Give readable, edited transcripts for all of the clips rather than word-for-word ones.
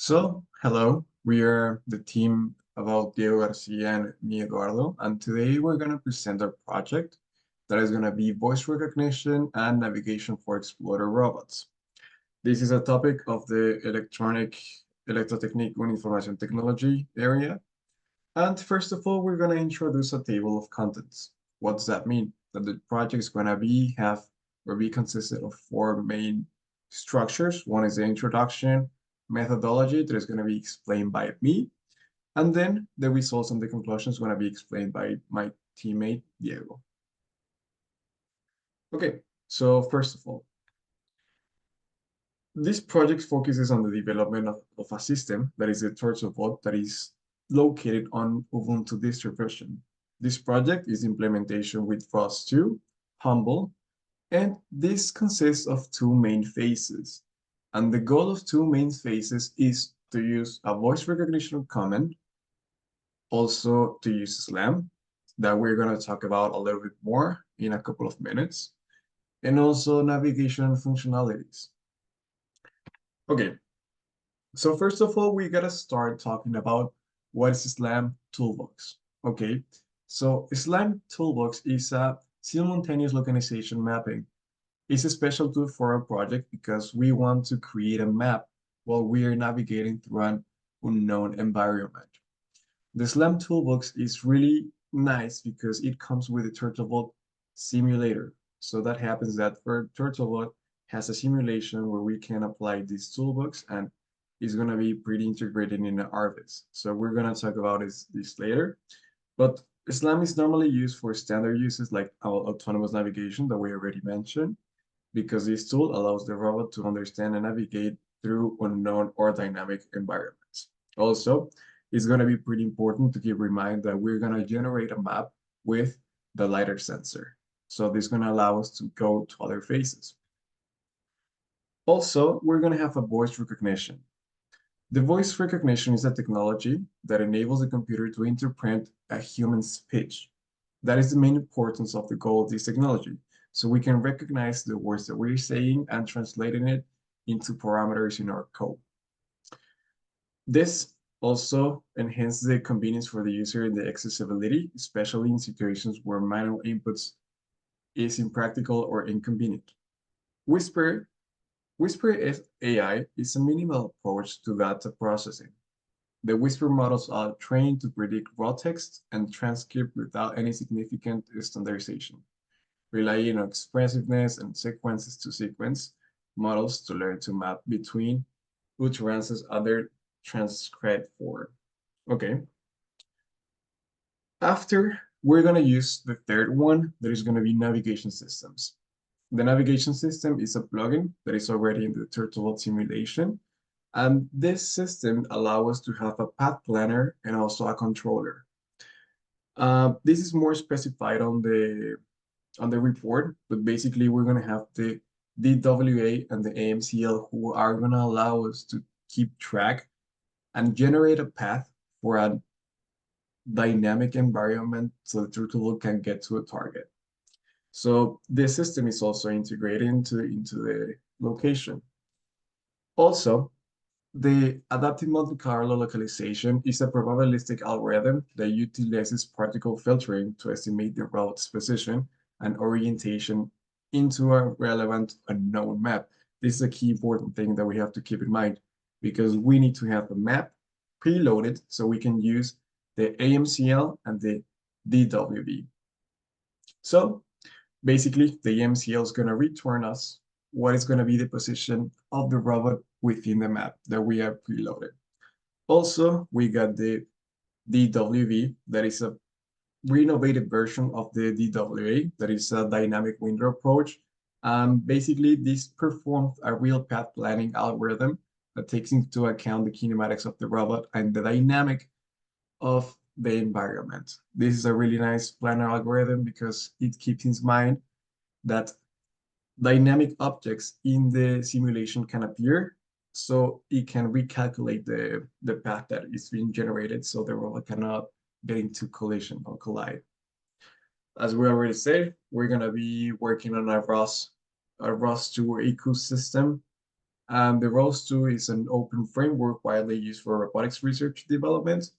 Hello, we are the team about Diego Garcia and me, Eduardo, and today we're going to present our project that is going to be voice recognition and navigation for explorer robots. This is a topic of the electrotechnique and information technology area. And first of all, we're going to introduce a table of contents. What does that mean? That the project is going to be consisted of four main structures. One is the introduction, methodology that is going to be explained by me, and then the results and the conclusions going to be explained by my teammate Diego. Okay, so first of all, this project focuses on the development of a system that is a TurtleBot that is located on Ubuntu distribution. This project is implementation with ROS 2, Humble, and this consists of two main phases. And the goal of two main phases is to use a voice recognition command, also to use SLAM, that we're going to talk about a little bit more in a couple of minutes, and also navigation functionalities. Okay, so first of all, we gotta start talking about what is SLAM Toolbox. Okay, so SLAM Toolbox is a simultaneous localization mapping. It's a special tool for our project because we want to create a map while we are navigating through an unknown environment. The SLAM Toolbox is really nice because it comes with a TurtleBot simulator. So that happens that for TurtleBot has a simulation where we can apply this toolbox and it's going to be pretty integrated in the Arvis. So we're going to talk about this later. But SLAM is normally used for standard uses like autonomous navigation that we already mentioned, because this tool allows the robot to understand and navigate through unknown or dynamic environments. Also, it's going to be pretty important to keep in mind that we're going to generate a map with the LiDAR sensor. So this is going to allow us to go to other phases. Also, we're going to have a voice recognition. The voice recognition is a technology that enables the computer to interpret a human speech. That is the main importance of the goal of this technology. So we can recognize the words that we're saying and translating it into parameters in our code. This also enhances the convenience for the user and the accessibility, especially in situations where manual inputs is impractical or inconvenient. Whisper AI is a minimal approach to data processing. The Whisper models are trained to predict raw text and transcript without any significant standardization, relying on expressiveness and sequences to sequence models to learn to map between utterances and their transcribed form. Okay. After, we're going to use the third one, that is going to be navigation systems. The navigation system is a plugin that is already in the TurtleBot simulation. And this system allows us to have a path planner and also a controller. This is more specified on the report, but basically we're going to have the DWA and the AMCL who are going to allow us to keep track and generate a path for a dynamic environment so the TurtleBot can get to a target. So this system is also integrated into the location. Also, the adaptive Monte Carlo localization is a probabilistic algorithm that utilizes particle filtering to estimate the route's position and orientation into a relevant unknown map. This is a key important thing that we have to keep in mind because we need to have a map preloaded so we can use the AMCL and the DWB. So basically, the AMCL is going to return us what is going to be the position of the robot within the map that we have preloaded. Also, we got the DWB, that is a renovated version of the DWA, that is a dynamic window approach. Basically, this performs a real path planning algorithm that takes into account the kinematics of the robot and the dynamic of the environment. This is a really nice planner algorithm because it keeps in mind that dynamic objects in the simulation can appear, so it can recalculate the path that is being generated so the robot cannot get into collision or collide. As we already said, we're going to be working on a ROS2 ecosystem And the ROS2 is an open framework widely used for robotics research development,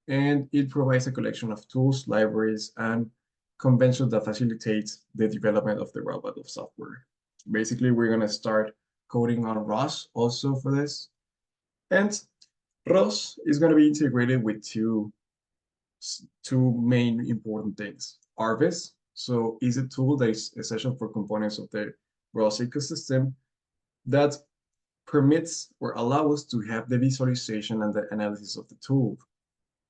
and it provides a collection of tools, libraries, and conventions that facilitate the development of the robot of software. Basically, we're going to start coding on ROS also for this. And ROS is going to be integrated with two main important things. Arvis, so is a tool that is essential for components of the ROS ecosystem that permits or allow us to have the visualization and the analysis of the tool.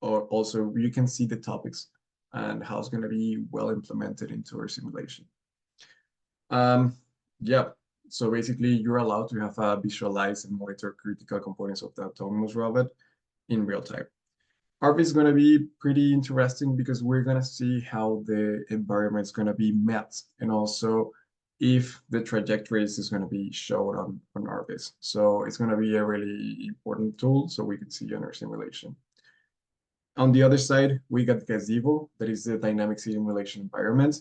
Or also you can see the topics and how it's going to be well implemented into our simulation. Yeah, so basically you're allowed to have a visualize and monitor critical components of the autonomous robot in real time. ARP is going to be pretty interesting because we're going to see how the environment is going to be mapped and also if the trajectories is going to be shown on ARVIS. So it's going to be a really important tool so we can see on our simulation. On the other side, we got Gazebo, that is the dynamic simulation environment.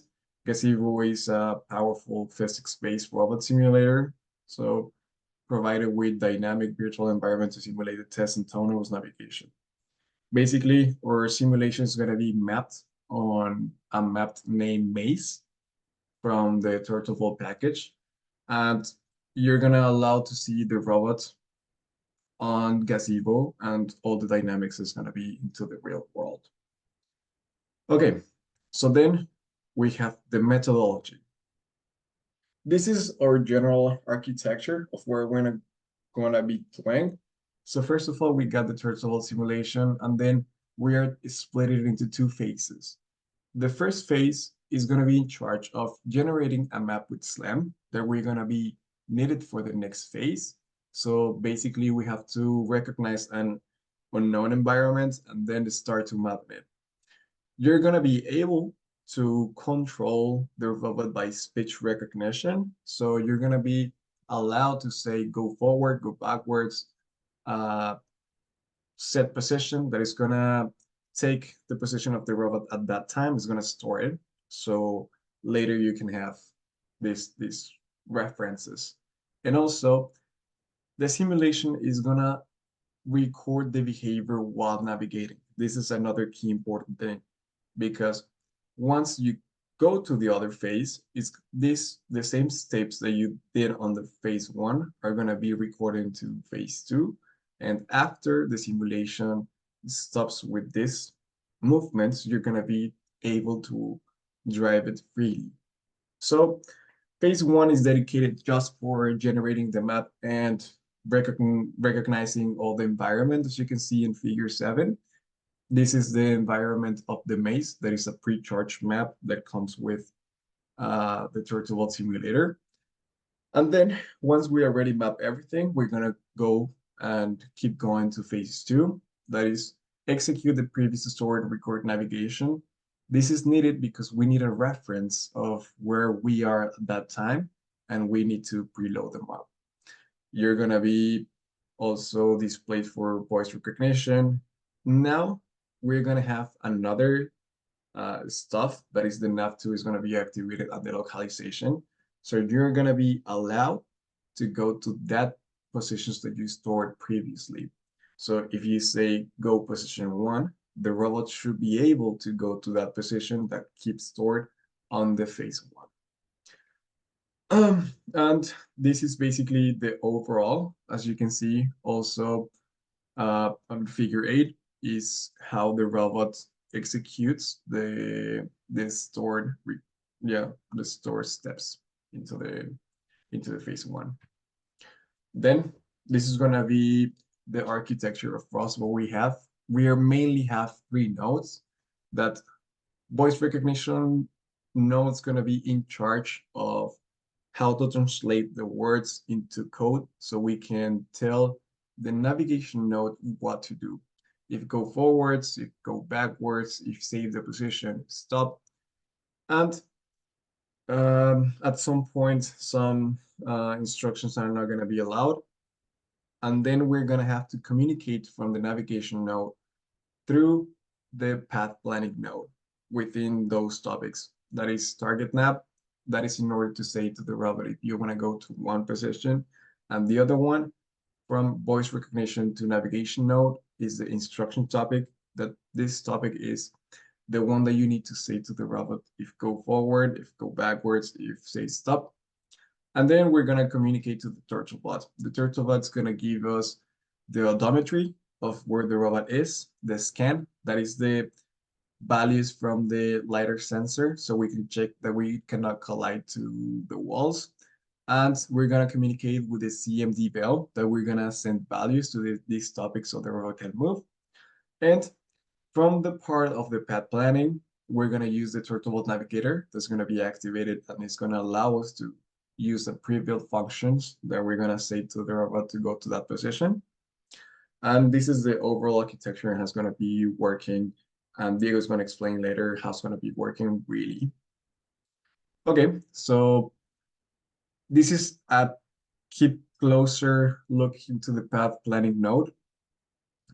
Gazebo is a powerful physics-based robot simulator, so provided with dynamic virtual environment to simulate the test and autonomous navigation. Basically, our simulation is going to be mapped on a map named Maze from the Turtleful package, and you're going to allow to see the robot on Gazebo, and all the dynamics is going to be into the real world. Okay, so then we have the methodology. This is our general architecture of where we're gonna be playing. So first of all, we got the turtle simulation, and then we are split it into two phases. The first phase is gonna be in charge of generating a map with SLAM that we're gonna be needed for the next phase. So basically, we have to recognize an unknown environment and then start to map it. You're going to be able to control the robot by speech recognition. So you're going to be allowed to say, go forward, go backwards, uh, set position that is going to take the position of the robot at that time, is going to store it. So later you can have these references. And also, the simulation is going to record the behavior while navigating. This is another key important thing because once you go to the other phase, it's the same steps that you did on the phase one are going to be recorded to phase two. And after the simulation stops with this movements, you're going to be able to drive it freely. So phase one is dedicated just for generating the map and recognizing all the environment, as you can see in figure 7. This is the environment of the maze. That is a pre-charged map that comes with the Turtle Vault simulator. And then once we already map everything, we're gonna go and keep going to phase 2. That is execute the previously stored record navigation. This is needed because we need a reference of where we are at that time, and we need to preload the map. You're gonna be also displayed for voice recognition. Now we're gonna have another stuff that is the nav2 is gonna be activated at the localization. So you're gonna be allowed to go to that positions that you stored previously. So if you say go position 1, the robot should be able to go to that position that keeps stored on the phase 1. And this is basically the overall, as you can see, also on figure 8 is how the robot executes the stored the stored steps into the phase 1. Then this is gonna be the architecture of ROS. What we have, we are mainly have 3 nodes. That voice recognition node is gonna be in charge of how to translate the words into code so we can tell the navigation node what to do. If go forwards, if go backwards, if save the position, stop. And at some point, some instructions are not going to be allowed. And then we're going to have to communicate from the navigation node through the path planning node within those topics. That is target nav. That is in order to say to the robot, if you want to go to one position, And the other one, from voice recognition to navigation node, is the instruction topic. That this topic is the one that you need to say to the robot if go forward, if go backwards, if say stop. And then we're gonna communicate to the turtlebot. The turtlebot's gonna give us the odometry of where the robot is, the scan, that is the values from the lidar sensor, so we can check that we cannot collide to the walls. And we're gonna communicate with the CMD bell that we're gonna send values to these topics so the robot can move. And from the part of the path planning, we're gonna use the Turtlebot Navigator that's gonna be activated, and it's gonna allow us to use the pre-built functions that we're gonna say to the robot to go to that position. And this is the overall architecture and how it's gonna be working. And Diego's gonna explain later how it's gonna be working really. Okay, so this is a keep closer look into the path planning node.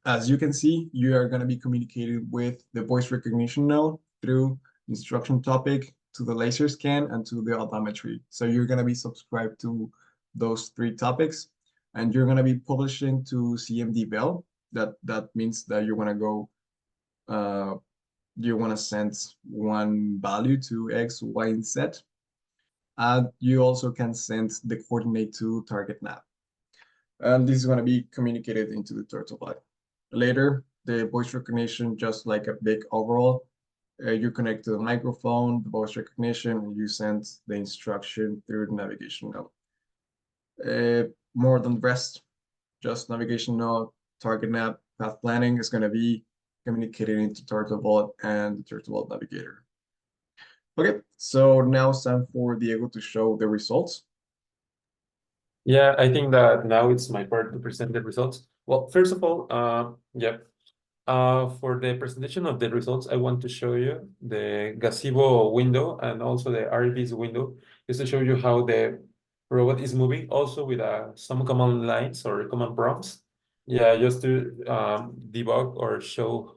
As you can see, you are going to be communicating with the voice recognition node through instruction topic to the laser scan and to the odometry. So you're going to be subscribed to those three topics, and you're going to be publishing to CMD Bell. That means that you want to go, you want to send one value to X, Y, and Z. And you also can send the coordinate to target nav. And this is going to be communicated into the turtlebot. Later, the voice recognition, just like a big overall, you connect to the microphone, the voice recognition, and you send the instruction through the navigation node. More than the rest, just navigation node, target nav, path planning is going to be communicated into Turtlebot and the Turtlebot Navigator. Okay, so now it's time for Diego to show the results. Yeah, I think that now it's my part to present the results. Well, first of all, for the presentation of the results, I want to show you the gazebo window and also the RV's window, just to show you how the robot is moving, also with some command lines or command prompts. Yeah, just to debug or show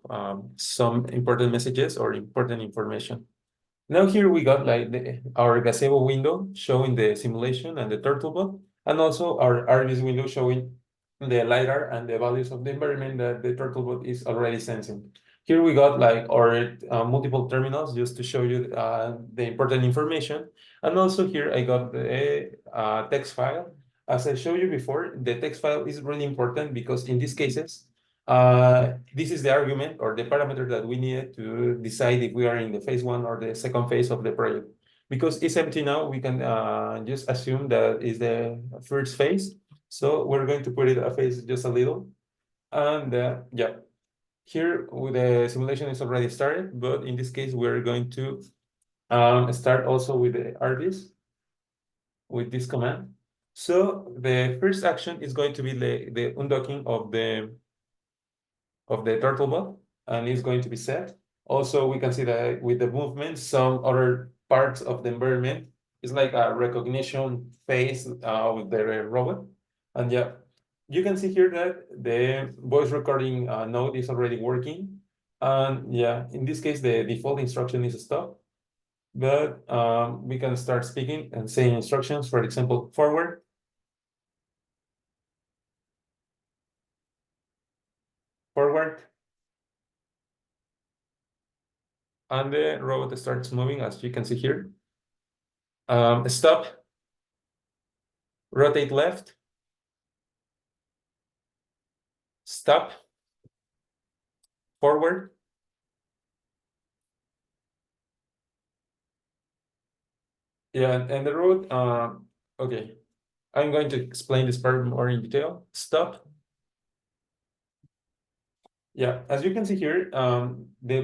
some important messages or important information. Now here we got like our gazebo window showing the simulation and the turtlebot, and also our RV's window showing the LiDAR and the values of the environment that the turtlebot is already sensing. Here we got like our multiple terminals just to show you the important information. And also here I got the text file. As I showed you before, the text file is really important because in these cases, this is the argument or the parameter that we needed to decide if we are in the phase one or the second phase of the project. Because it's empty now, we can just assume that is the first phase. So we're going to put it a phase just a little. And yeah, here the simulation is already started, but in this case, we're going to start also with the RVs with this command. So the first action is going to be the undocking of the turtlebot, and it's going to be set. Also, we can see that with the movement, some other parts of the environment is like a recognition phase with the robot. And yeah, you can see here that the voice recording node is already working. And yeah, in this case, the default instruction is stop. But we can start speaking and saying instructions, for example, forward, forward, and the robot starts moving, as you can see here. Stop, rotate left, stop, forward. Yeah, and the road, okay, I'm going to explain this part more in detail. Stop. Yeah, as you can see here, the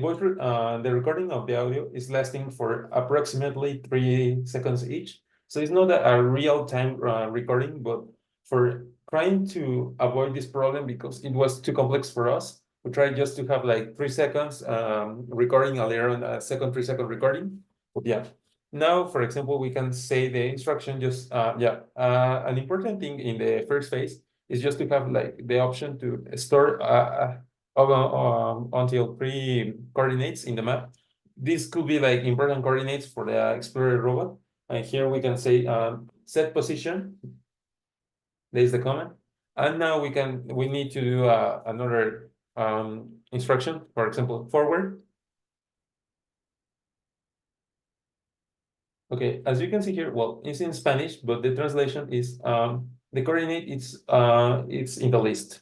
recording of the audio is lasting for approximately 3 seconds each. So it's not a real-time recording, but for trying to avoid this problem because it was too complex for us, we tried just to have like 3 seconds recording and later on a second 3-second recording. But yeah, now, for example, we can say the instruction just, an important thing in the first phase is just to have like the option to store until 3 coordinates in the map. This could be like important coordinates for the Explorer robot. And here we can say set position There's the command. And now we need to do another instruction, for example, forward. Okay, as you can see here, well, it's in Spanish, but the translation is the coordinate it's in the list.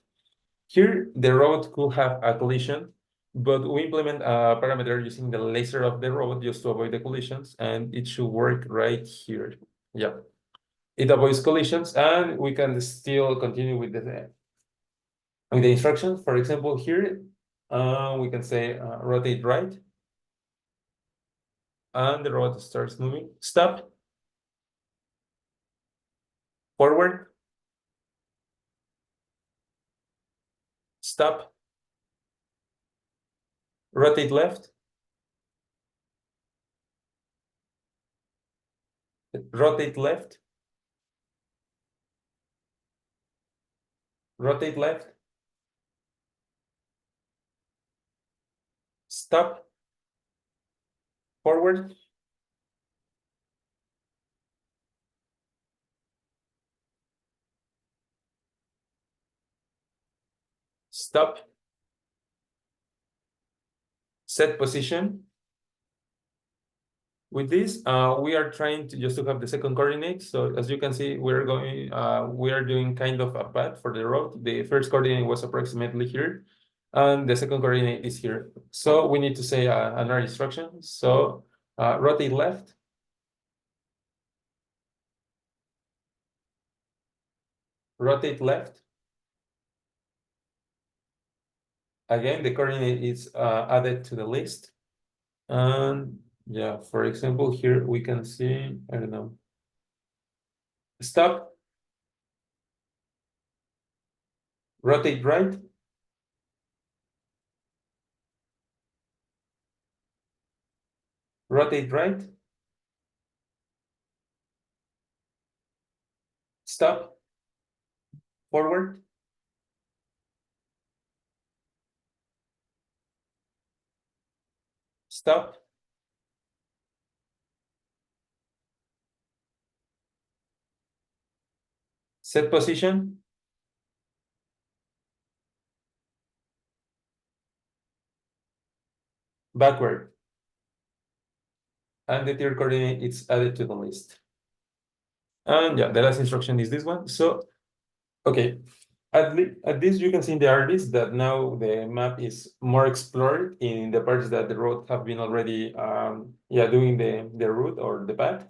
Here, the robot could have a collision, but we implement a parameter using the laser of the robot just to avoid the collisions, and it should work right here. Yep. It avoids collisions, and we can still continue with the instructions. For example, here, we can say rotate right, and the robot starts moving. Stop. Forward. Stop. Rotate left. Rotate left. Rotate left. Stop. Forward. Stop. Set position. With this, we are trying to just to have the second coordinate. So as you can see, we are doing kind of a path for the road. The first coordinate was approximately here, and the second coordinate is here. So we need to say another instruction. So rotate left. Rotate left. Again, the coordinate is added to the list. And yeah, for example, here we can see, I don't know, stop, rotate right, rotate right, stop, forward, stop, set position, backward, and the third coordinate is added to the list. And yeah, the last instruction is this one. So, okay, at least you can see in the artist that now the map is more explored in the parts that the road have been already doing the route or the path.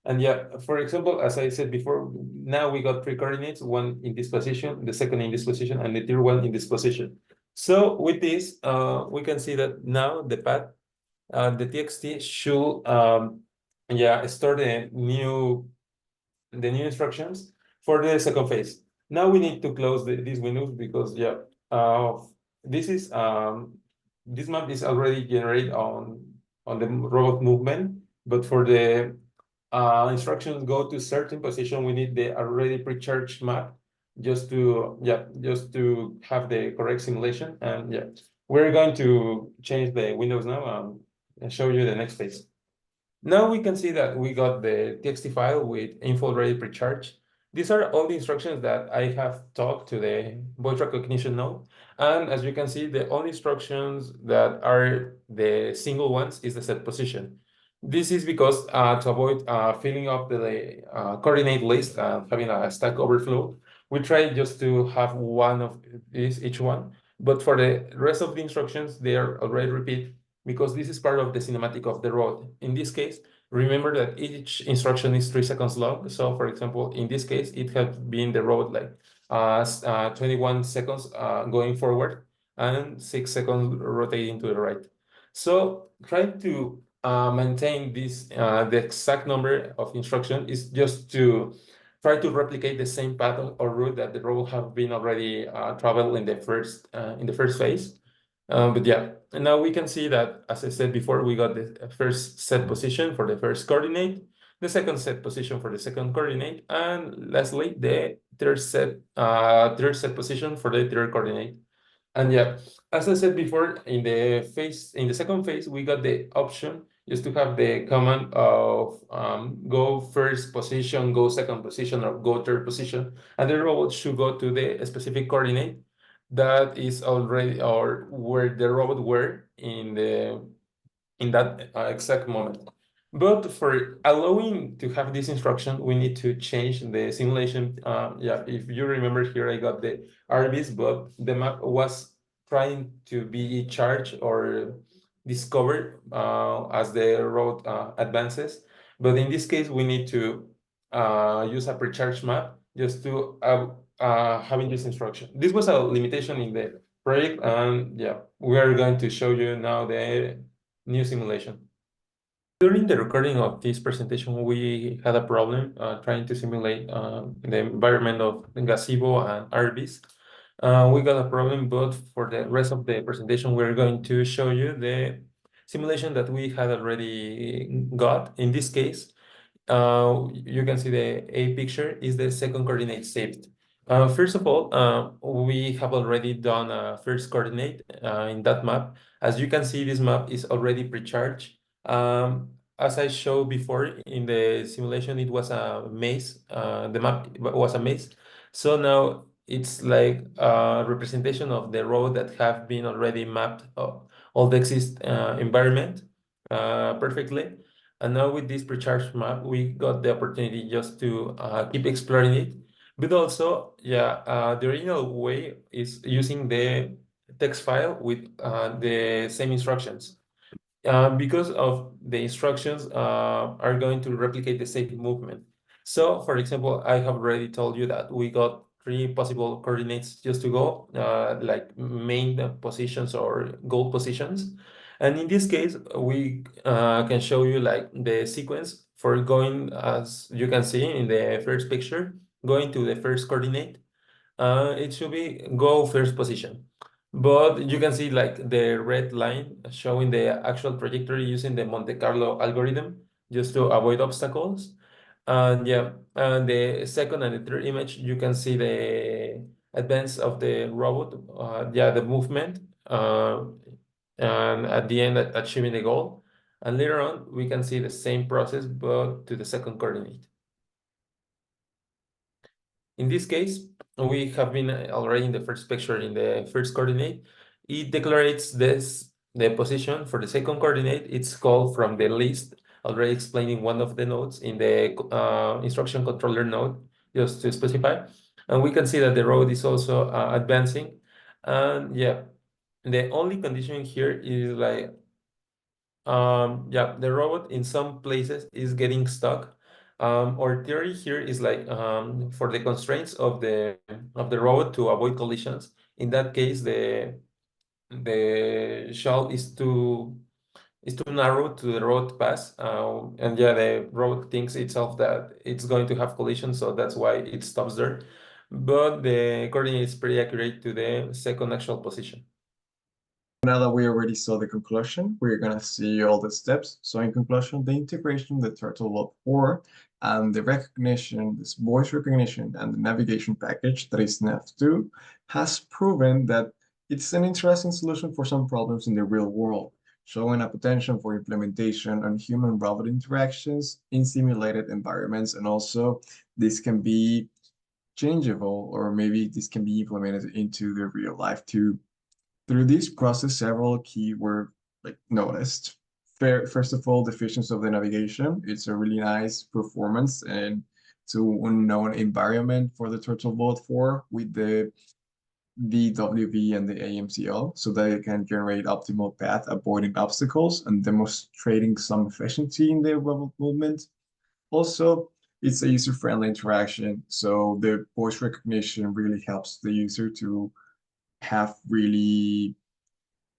And yeah, for example, as I said before, now we got three coordinates, one in this position, the second in this position, and the third one in this position. So with this, we can see that now the path, the TXT should store the new instructions for the second phase. Now we need to close these windows because this map is already generated on the robot movement, but for the instructions go to certain position, we need the already pre-charged map just to have the correct simulation. And yeah, we're going to change the windows now and show you the next phase. Now we can see that we got the TXT file with info already pre-charged. These are all the instructions that I have talked to the voice recognition node. And as you can see, the only instructions that are the single ones is the set position. This is because to avoid filling up the coordinate list and having a stack overflow, we try just to have one of these each one. But for the rest of the instructions, they are already repeat because this is part of the cinematic of the road. In this case, remember that each instruction is 3 seconds long. So for example, in this case, it has been the road like 21 seconds going forward and 6 seconds rotating to the right. So try to maintain this, the exact number of instruction is just to try to replicate the same path or route that the robot have been already traveled in the first phase. But yeah, and now we can see that, as I said before, we got the first set position for the first coordinate, the second set position for the second coordinate, and lastly, the third set position for the third coordinate. And yeah, as I said before, in the second phase, we got the option used to have the command of go first position, go second position, or go third position, and the robot should go to the specific coordinate that is already, or where the robot were in that exact moment. But for allowing to have this instruction, we need to change the simulation. Yeah, if you remember here, I got the RBs, but the map was trying to be charged or discovered as the road advances. But in this case, we need to use a pre-charged map just to having this instruction. This was a limitation in the project, and yeah, we are going to show you now the new simulation. During the recording of this presentation, we had a problem trying to simulate the environment of the gazebo and RVs. We got a problem, but for the rest of the presentation, we're going to show you the simulation that we had already got. In this case, you can see the A picture is the second coordinate saved. First of all, we have already done a first coordinate in that map. As you can see, this map is already pre-charged. As I showed before in the simulation, it was a maze. The map was a maze. So now it's like a representation of the road that have been already mapped all the exist environment perfectly. And now with this pre-charged map, we got the opportunity just to keep exploring it. But also, yeah, the original way is using the text file with the same instructions. Because of the instructions are going to replicate the same movement. So, for example, I have already told you that we got 3 possible coordinates just to go, like main positions or goal positions. And in this case, we can show you like the sequence for going, as you can see in the first picture, going to the first coordinate. It should be go first position. But you can see like the red line showing the actual trajectory using the Monte Carlo algorithm just to avoid obstacles. And yeah, and the second and the third image, you can see the advance of the robot, yeah, the movement, and at the end achieving the goal. And later on, we can see the same process, but to the second coordinate. In this case, we have been already in the first picture in the first coordinate. It declares the position for the second coordinate. It's called from the list, already explaining one of the nodes in the instruction controller node, just to specify. And we can see that the road is also advancing. And yeah, the only condition here is like, yeah, the robot in some places is getting stuck. Our theory here is like for the constraints of the robot to avoid collisions. In that case, the shell is too narrow to the road pass, and yeah, the robot thinks itself that it's going to have collisions, so that's why it stops there. But the coordinate is pretty accurate to the second actual position. Now that we already saw the conclusion, we're gonna see all the steps. So in conclusion, the integration of the TurtleBot 4 and the recognition, this voice recognition and the navigation package that is nav2 has proven that it's an interesting solution for some problems in the real world, showing a potential for implementation on human-robot interactions in simulated environments. And also this can be changeable, or maybe this can be implemented into the real life too. Through this process, several key were like noticed. First of all, the efficiency of the navigation. It's a really nice performance and to unknown environment for the TurtleBot 4 with the DWV and the AMCL so that it can generate optimal path, avoiding obstacles and demonstrating some efficiency in the robot movement. Also, it's a user-friendly interaction, so the voice recognition really helps the user to have really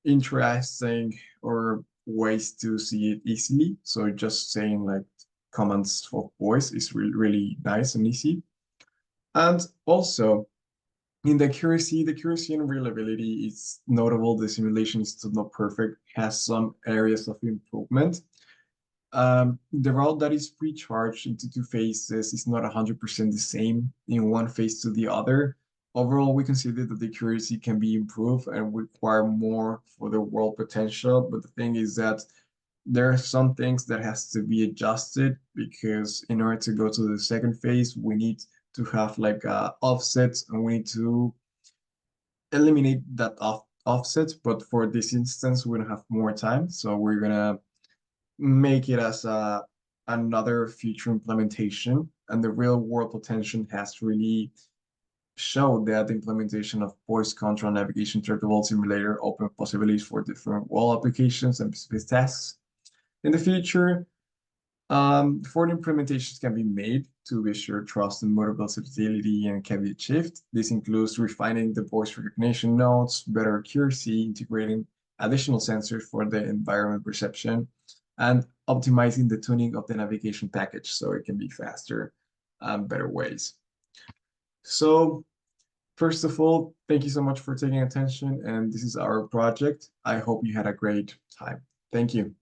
interesting or ways to see it easily. So just saying like commands for voice is really nice and easy. And also in the accuracy and reliability is notable. The simulation is still not perfect, has some areas of improvement. The route that is pre-charged into 2 phases is not 100% the same in one phase to the other. Overall, we consider that the accuracy can be improved and require more for the world potential. But the thing is that There are some things that has to be adjusted because in order to go to the second phase, we need to have like offsets and we need to eliminate that offset. But for this instance, we don't have more time, so we're gonna make it as another future implementation. And the real world potential has really showed that the implementation of voice control navigation trackable simulator open possibilities for different wall applications and specific tasks. In the future, further implementations can be made to be sure trust and modal versatility and can be achieved. This includes refining the voice recognition nodes, better accuracy, integrating additional sensors for the environment perception, and optimizing the tuning of the navigation package so it can be faster and better ways. So, first of all, thank you so much for taking attention, and this is our project. I hope you had a great time. Thank you.